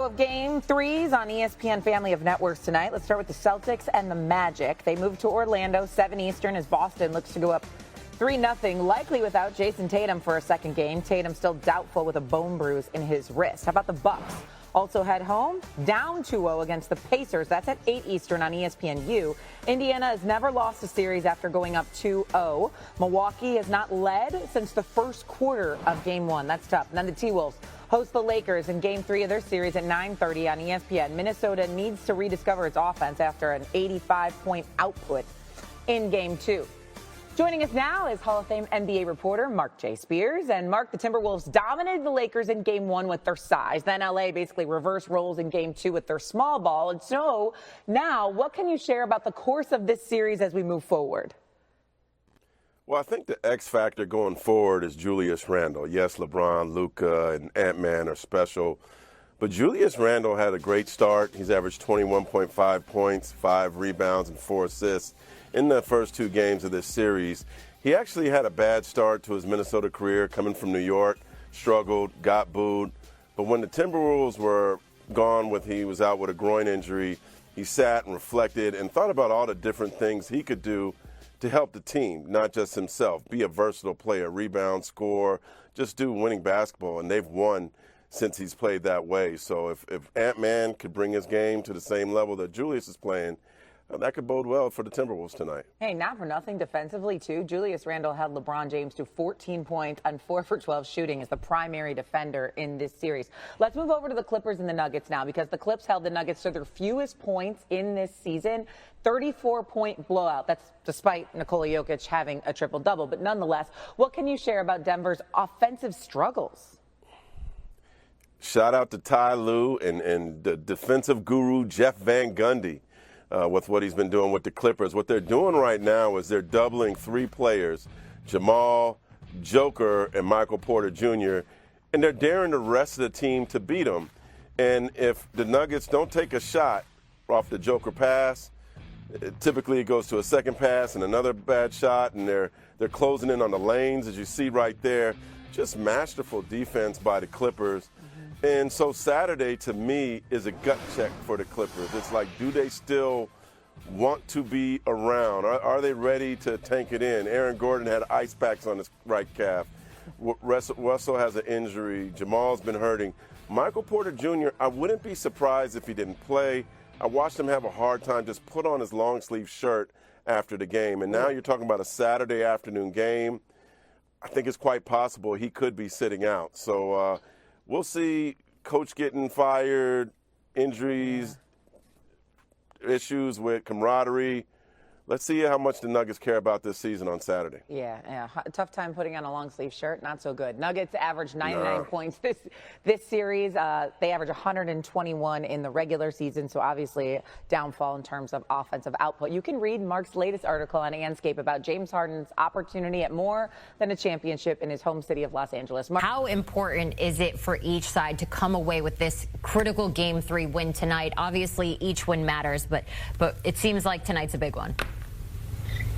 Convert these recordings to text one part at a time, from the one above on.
Of Game 3s on ESPN family of networks tonight. Let's start with the Celtics and the Magic. They moved to Orlando, 7 Eastern, as Boston looks to go up 3-0, likely without Jason Tatum for a second game. Tatum still doubtful with a bone bruise in his wrist. How about the Bucks? Also head home, down 2-0 against the Pacers. That's at 8 Eastern on ESPNU. Indiana has never lost a series after going up 2-0. Milwaukee has not led since the first quarter of Game 1. That's tough. And then the T-Wolves host the Lakers in Game 3 of their series at 9:30 on ESPN. Minnesota needs to rediscover its offense after an 85-point output in Game 2. Joining us now is Hall of Fame NBA reporter Mark J. Spears. And Mark, the Timberwolves dominated the Lakers in Game 1 with their size. Then LA basically reversed roles in Game 2 with their small ball. And so now, what can you share about the course of this series as we move forward? Well, I think the X factor going forward is Julius Randle. Yes, LeBron, Luka, and Ant-Man are special. But Julius Randle had a great start. He's averaged 21.5 points, 5 rebounds, and 4 assists in the first 2 games of this series. He actually had a bad start to his Minnesota career, coming from New York, struggled, got booed. But when the Timberwolves were gone, he was out with a groin injury, he sat and reflected and thought about all the different things he could do to help the team, not just himself. Be a versatile player, rebound, score, just do winning basketball. And they've won since he's played that way. So if Ant-Man could bring his game to the same level that Julius is playing, that could bode well for the Timberwolves tonight. Hey, not for nothing defensively, too. Julius Randle held LeBron James to 14 points on 4 for 12 shooting as the primary defender in this series. Let's move over to the Clippers and the Nuggets now, because the Clips held the Nuggets to their fewest points in this season. 34-point blowout. That's despite Nikola Jokic having a triple-double. But nonetheless, what can you share about Denver's offensive struggles? Shout out to Ty Lue and the defensive guru Jeff Van Gundy. With what he's been doing with the Clippers. What they're doing right now is they're doubling 3 players, Jamal, Joker, and Michael Porter Jr., and they're daring the rest of the team to beat them. And if the Nuggets don't take a shot off the Joker pass, typically it goes to a second pass and another bad shot, and they're closing in on the lanes, as you see right there. Just masterful defense by the Clippers. And so Saturday, to me, is a gut check for the Clippers. It's like, do they still want to be around? Are they ready to tank it in? Aaron Gordon had ice packs on his right calf. Russell has an injury. Jamal's been hurting. Michael Porter Jr., I wouldn't be surprised if he didn't play. I watched him have a hard time just put on his long-sleeve shirt after the game. And now you're talking about a Saturday afternoon game. I think it's quite possible he could be sitting out. So, we'll see. Coach getting fired, injuries, issues with camaraderie. Let's see how much the Nuggets care about this season on Saturday. Yeah. Tough time putting on a long-sleeve shirt. Not so good. Nuggets averaged 99 points this series. They averaged 121 in the regular season, so obviously downfall in terms of offensive output. You can read Mark's latest article on Anscape about James Harden's opportunity at more than a championship in his home city of Los Angeles. How important is it for each side to come away with this critical Game 3 win tonight? Obviously, each win matters, but it seems like tonight's a big one.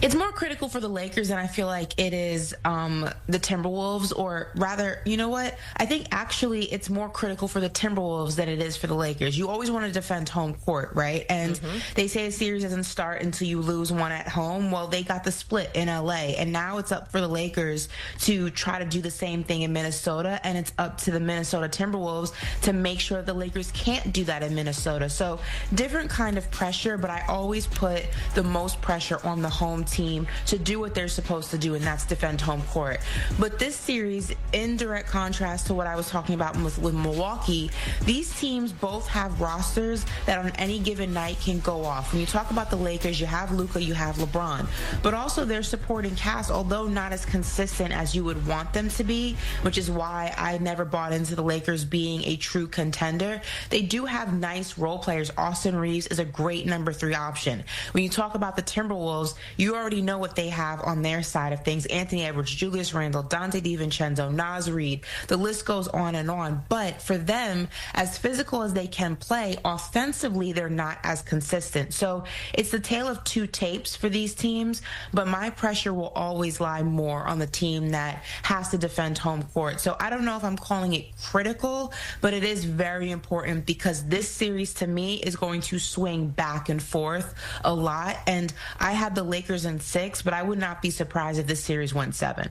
It's more critical for the Lakers than I feel like it is the Timberwolves, or rather, you know what? I think actually it's more critical for the Timberwolves than it is for the Lakers. You always want to defend home court, right? And they say a series doesn't start until you lose one at home. Well, they got the split in LA, and now it's up for the Lakers to try to do the same thing in Minnesota, and it's up to the Minnesota Timberwolves to make sure the Lakers can't do that in Minnesota. So different kind of pressure, but I always put the most pressure on the home team to do what they're supposed to do, and that's defend home court. But this series, in direct contrast to what I was talking about with Milwaukee, these teams both have rosters that on any given night can go off. When you talk about the Lakers, you have Luka, you have LeBron, but also their supporting cast, although not as consistent as you would want them to be, which is why I never bought into the Lakers being a true contender. They do have nice role players. Austin Reaves is a great number 3 option. When you talk about the Timberwolves, you already know what they have on their side of things. Anthony Edwards, Julius Randle, Dante DiVincenzo, Naz Reid, the list goes on and on. But for them, as physical as they can play, offensively, they're not as consistent. So it's the tale of two tapes for these teams, but my pressure will always lie more on the team that has to defend home court. So I don't know if I'm calling it critical, but it is very important because this series to me is going to swing back and forth a lot. And I had the Lakers in 6, but I would not be surprised if this series went 7.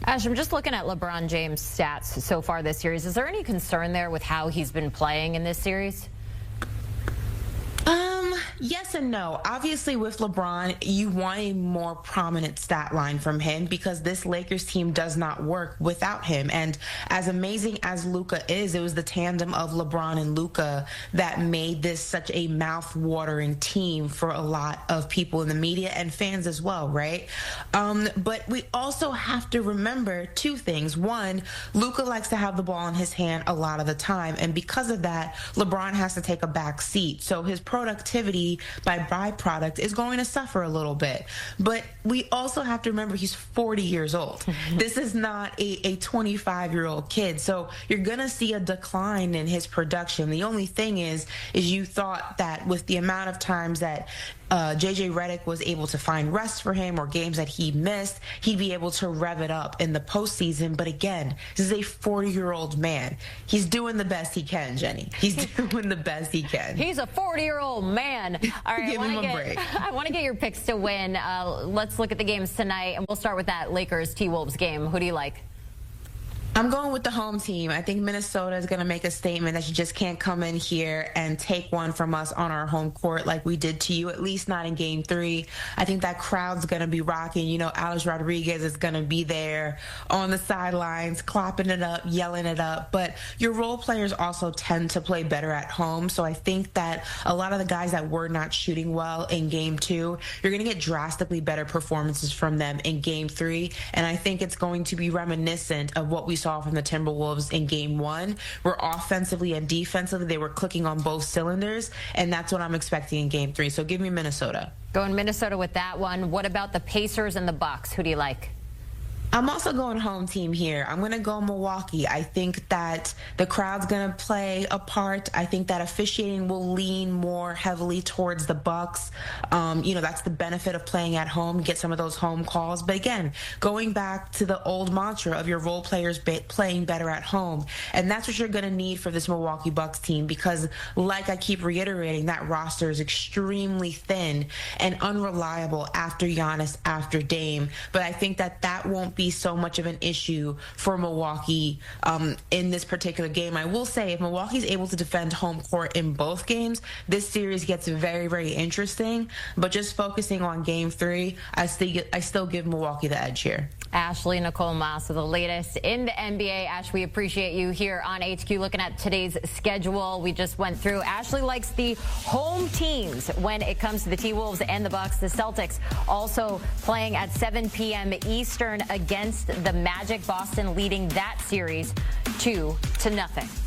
Ash, I'm just looking at LeBron James' stats so far this series. Is there any concern there with how he's been playing in this series? Yes and no. Obviously, with LeBron, you want a more prominent stat line from him because this Lakers team does not work without him. And as amazing as Luka is, it was the tandem of LeBron and Luka that made this such a mouth-watering team for a lot of people in the media and fans as well, right? But we also have to remember two things. One, Luka likes to have the ball in his hand a lot of the time, and because of that, LeBron has to take a back seat. So his productivity by byproduct is going to suffer a little bit. But we also have to remember he's 40 years old. This is not a 25-year-old kid. So you're going to see a decline in his production. The only thing is you thought that with the amount of times that JJ Redick was able to find rest for him or games that he missed, he'd be able to rev it up in the postseason. But again, this is a 40-year-old man. He's doing the best he can, Jenny. He's doing the best he can. He's a 40-year-old man. All right, Give him a break. I want to get your picks to win. Let's look at the games tonight, and we'll start with that Lakers T-Wolves game. Who do you like? I'm going with the home team. I think Minnesota is going to make a statement that you just can't come in here and take one from us on our home court like we did to you, at least not in Game 3. I think that crowd's going to be rocking. You know, Alex Rodriguez is going to be there on the sidelines, clapping it up, yelling it up. But your role players also tend to play better at home. So I think that a lot of the guys that were not shooting well in Game 2, you're going to get drastically better performances from them in Game 3. And I think it's going to be reminiscent of what we saw from the Timberwolves in Game 1, where offensively and defensively they were clicking on both cylinders, and that's what I'm expecting in Game 3. So give me Minnesota. Going Minnesota with that one. What about the Pacers and the Bucks? Who do you like? I'm also going home team here. I'm going to go Milwaukee. I think that the crowd's going to play a part. I think that officiating will lean more heavily towards the Bucks. You know, that's the benefit of playing at home, get some of those home calls. But again, going back to the old mantra of your role players playing better at home. And that's what you're going to need for this Milwaukee Bucks team because, like I keep reiterating, that roster is extremely thin and unreliable after Giannis, after Dame. But I think that won't be so much of an issue for Milwaukee in this particular game. I will say if Milwaukee's able to defend home court in both games, this series gets very, very interesting. But just focusing on Game 3, I still give Milwaukee the edge here. Ashley Nicole Moss with the latest in the NBA. Ash, we appreciate you here on HQ looking at today's schedule. We just went through. Ashley likes the home teams when it comes to the T-Wolves and the Bucks. The Celtics also playing at 7 p.m. Eastern against the Magic. Boston leading that series 2-0.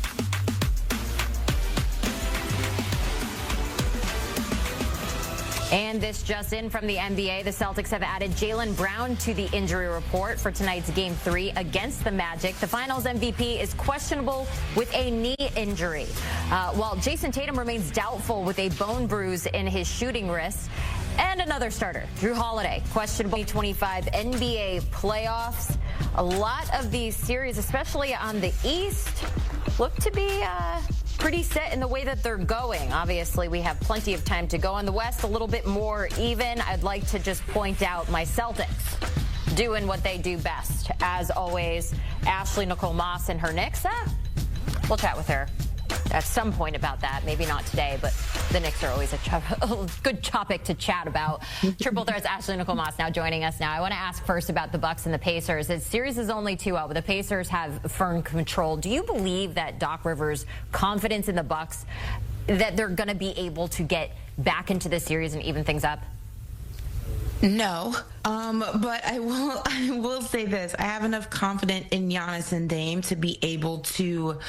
And this just in from the NBA. The Celtics have added Jaylen Brown to the injury report for tonight's Game 3 against the Magic. The Finals MVP is questionable with a knee injury, while Jason Tatum remains doubtful with a bone bruise in his shooting wrist. And another starter, Drew Holiday, questionable 2025 NBA playoffs. A lot of these series, especially on the East, look to be pretty set in the way that they're going. Obviously, we have plenty of time to go. On the West, a little bit more even. I'd like to just point out my Celtics doing what they do best. As always, Ashley Nicole Moss and her Knicks. We'll chat with her at some point about that. Maybe not today, but the Knicks are always a good topic to chat about. Triple Threats, Ashley Nicole Moss now joining us now. I want to ask first about the Bucks and the Pacers. The series is only 2-0, but the Pacers have firm control. Do you believe that Doc Rivers' confidence in the Bucks, that they're going to be able to get back into the series and even things up? No. But I will say this. I have enough confidence in Giannis and Dame to be able to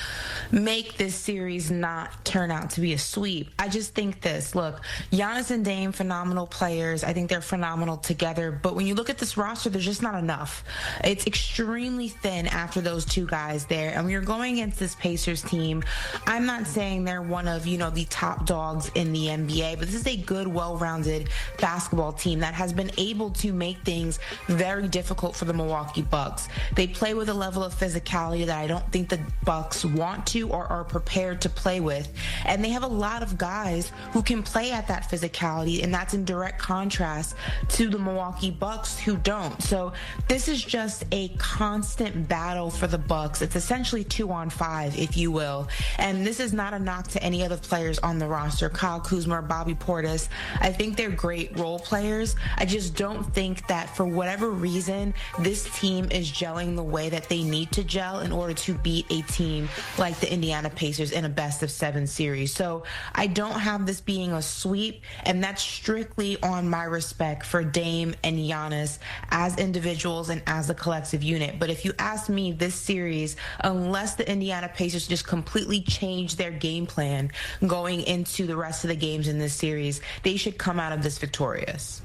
make this series not turn out to be a sweep. I just think this. Look, Giannis and Dame, phenomenal players. I think they're phenomenal together. But when you look at this roster, there's just not enough. It's extremely thin after those two guys there. And when you're going against this Pacers team, I'm not saying they're one of, the top dogs in the NBA, but this is a good, well-rounded basketball team that has been able to make things very difficult for the Milwaukee Bucks. They play with a level of physicality that I don't think the Bucks want to or are prepared to play with. And they have a lot of guys who can play at that physicality, and that's in direct contrast to the Milwaukee Bucks who don't. So this is just a constant battle for the Bucks. It's essentially 2-on-5, if you will. And this is not a knock to any other players on the roster, Kyle Kuzma or Bobby Portis. I think they're great role players. I just don't think that for whatever reason, this team is gelling the way that they need to gel in order to beat a team like the Indiana Pacers in a best-of-7 series. So I don't have this being a sweep, and that's strictly on my respect for Dame and Giannis as individuals and as a collective unit. But if you ask me, this series, unless the Indiana Pacers just completely change their game plan going into the rest of the games in this series, they should come out of this victorious.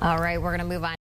All right, we're going to move on.